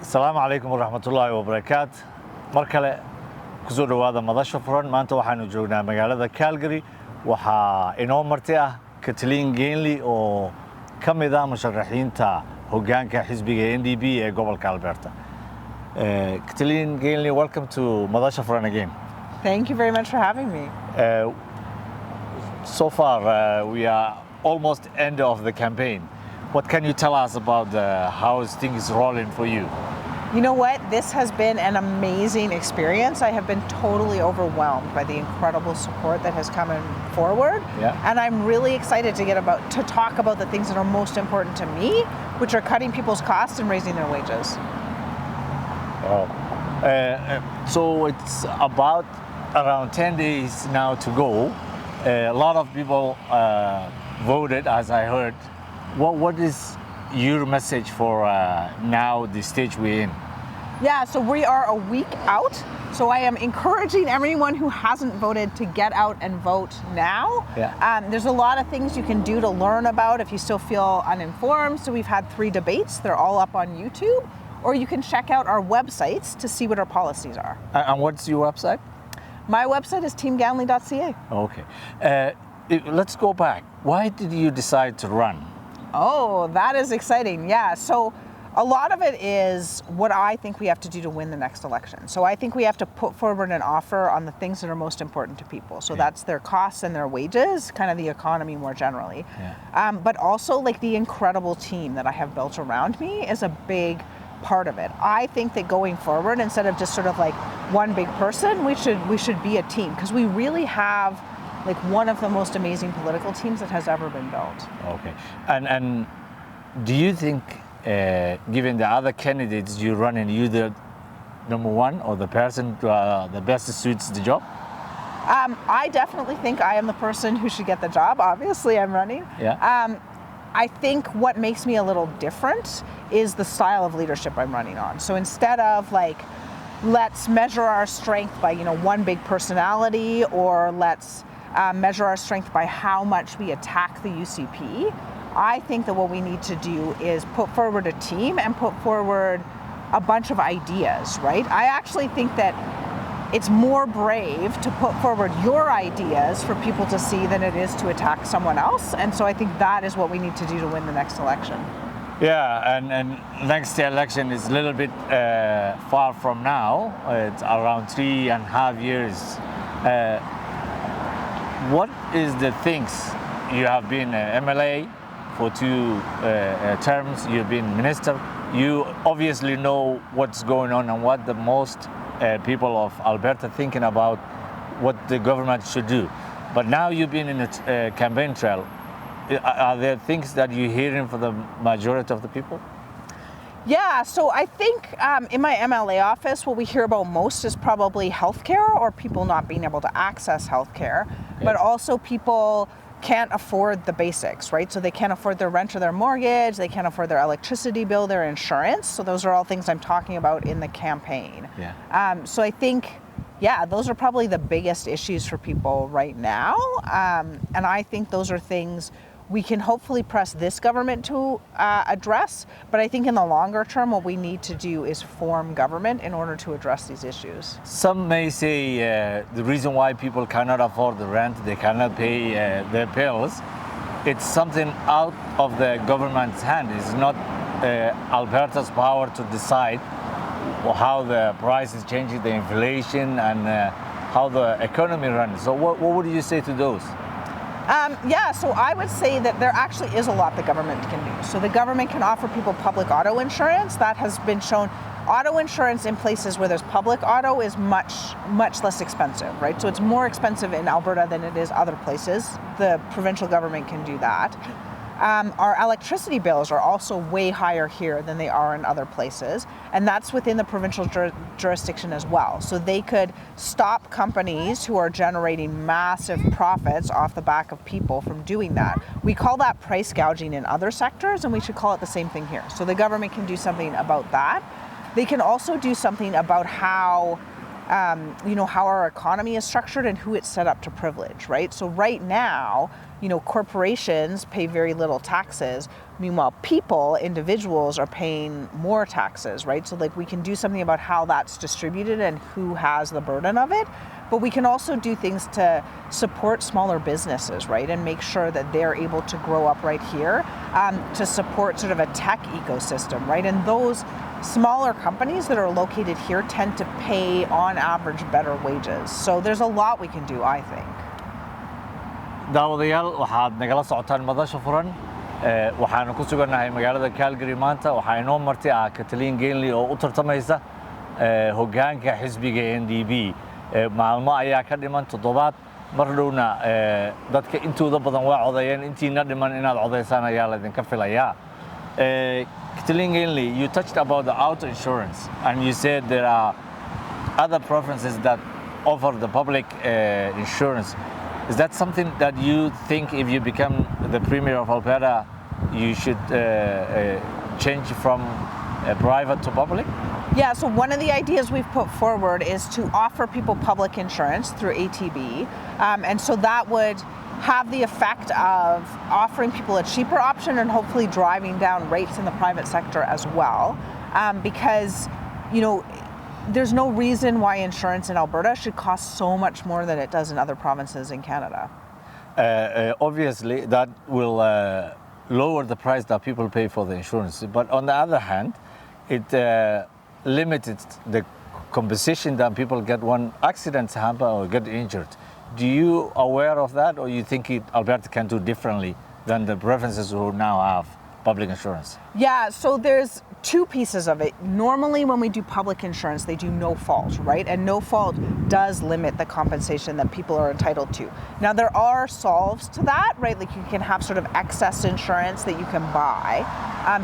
Asalaamu calaykum waraxmatullaahi wabarakaatu. Mar kale ku soo dhawaada madasha furan. Maanta waxaanu joognaa magaalada Calgary. Waxaa inoo marti ah Kathleen Ganley oo ka mid ah musharaxiinta Hogaanka Xisbiga NDP ee gobolka Alberta. Kathleen Ganley, welcome to madasha furan again. Thank you very much for having me. So far, we are almost end of the campaign. What can you tell us about how things rolling for you? You know what? This has been an amazing experience. I have been totally overwhelmed by the incredible support that has come forward. Yeah. And I'm really excited to talk about the things that are most important to me, which are cutting people's costs and raising their wages. Oh. So it's about around 10 days now to go. A lot of people voted, as I heard. What is your message for now, the stage we're in? Yeah, so we are a week out. So I am encouraging everyone who hasn't voted to get out and vote now. Yeah. There's a lot of things you can do to learn about if you still feel uninformed. So we've had 3 debates. They're all up on YouTube. Or you can check out our websites to see what our policies are. And what's your website? My website is teamganley.ca. Okay. Let's go back. Why did you decide to run? Oh, that is exciting. Yeah. So a lot of it is what I think we have to do to win the next election. So I think we have to put forward an offer on the things that are most important to people. So that's their costs and their wages, kind of the economy more generally. Yeah. But also like the incredible team that I have built around me is a big part of it. I think that going forward, instead of just sort of like one big person, we should be a team, because we really have like one of the most amazing political teams that has ever been built. Okay. And do you think, given the other candidates you run in, you the number one or the person the best suits the job? I definitely think I am the person who should get the job. Obviously, I'm running. Yeah. I think what makes me a little different is the style of leadership I'm running on. So instead of like, let's measure our strength by, one big personality, or let's measure our strength by how much we attack the UCP, I think that what we need to do is put forward a team and put forward a bunch of ideas, right? I actually think that it's more brave to put forward your ideas for people to see than it is to attack someone else. And so I think that is what we need to do to win the next election. Yeah, and next election is a little bit far from now. It's around 3.5 years. What is the things? You have been MLA for 2 terms, you've been minister. You obviously know what's going on and what the most people of Alberta thinking about what the government should do. But now you've been in a campaign trail. Are there things that you're hearing from the majority of the people? Yeah, so I think in my MLA office, what we hear about most is probably healthcare, or people not being able to access healthcare, but also people can't afford the basics, right? So they can't afford their rent or their mortgage, they can't afford their electricity bill, their insurance. So those are all things I'm talking about in the campaign. Yeah. So I think, those are probably the biggest issues for people right now. And I think those are things we can hopefully press this government to address. But I think in the longer term, what we need to do is form government in order to address these issues. Some may say the reason why people cannot afford the rent, they cannot pay their bills, it's something out of the government's hand. It's not Alberta's power to decide how the price is changing, the inflation, and how the economy runs. So what would you say to those? So I would say that there actually is a lot the government can do. So the government can offer people public auto insurance. That has been shown. Auto insurance in places where there's public auto is much, much less expensive, right? So it's more expensive in Alberta than it is other places. The provincial government can do that. Our electricity bills are also way higher here than they are in other places, and that's within the provincial jurisdiction as well. So they could stop companies who are generating massive profits off the back of people from doing that. We call that price gouging in other sectors, and we should call it the same thing here. So the government can do something about that. They can also do something about how how our economy is structured and who it's set up to privilege, right? So right now, corporations pay very little taxes. Meanwhile, people, individuals are paying more taxes, right? So we can do something about how that's distributed and who has the burden of it. But we can also do things to support smaller businesses, right? And make sure that they're able to grow up right here, to support sort of a tech ecosystem, right? And those smaller companies that are located here tend to pay, on average, better wages. So there's a lot we can do, I think. daawadayaal waxaad nagala socotaan madasha furan waxaanu ku sugannahay magaalada Calgary maanta waxaa inoo marti ah Kathleen Ganley oo u tartameysa Hogaanka Xisbiga NDP maalmo ayaa ka dhiman 7 mar dhowna dadka intooda badan waa codayeen intiina dhiman inaad codeysaan ayaa la idinka filayaa Kathleen Ganley, you touched about the auto insurance and you said there are other provinces that offer the public insurance. Is that something that you think if you become the Premier of Alberta, you should change from private to public? Yeah, so one of the ideas we've put forward is to offer people public insurance through ATB. And so that would have the effect of offering people a cheaper option and hopefully driving down rates in the private sector as well. Because, there's no reason why insurance in Alberta should cost so much more than it does in other provinces in Canada. Obviously, that will lower the price that people pay for the insurance. But on the other hand, it limited the compensation that people get when accidents happen or get injured. Do you aware of that, or you think Alberta can do differently than the provinces who now have public insurance? Yeah, so there's 2 pieces of it. Normally when we do public insurance, they do no fault, right? And no fault does limit the compensation that people are entitled to. Now there are solves to that, right? Like you can have sort of excess insurance that you can buy.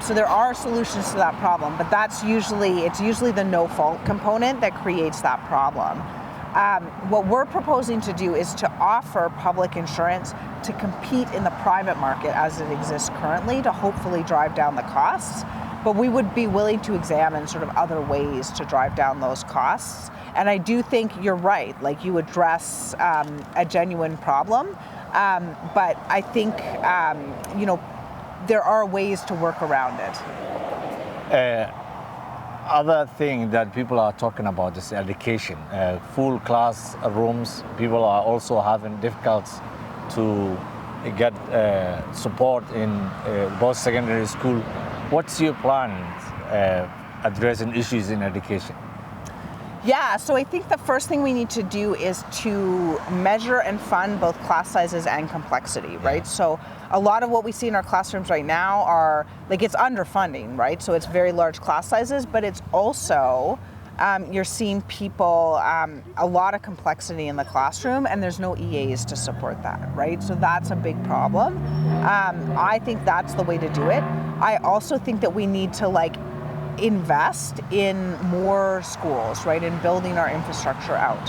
So there are solutions to that problem, but it's usually the no fault component that creates that problem. What we're proposing to do is to offer public insurance to compete in the private market as it exists currently to hopefully drive down the costs. But we would be willing to examine sort of other ways to drive down those costs. And I do think you're right, like you address a genuine problem. But I think, there are ways to work around it. Other thing that people are talking about is education. Full class rooms, people are also having difficulties to get support in both secondary school. What's your plan addressing issues in education? Yeah, so I think the first thing we need to do is to measure and fund both class sizes and complexity, right? So a lot of what we see in our classrooms right now are, it's underfunding, right? So it's very large class sizes, but it's also, you're seeing people, a lot of complexity in the classroom, and there's no EAs to support that, right? So that's a big problem. I think that's the way to do it. I also think that we need to invest in more schools, right, in building our infrastructure out.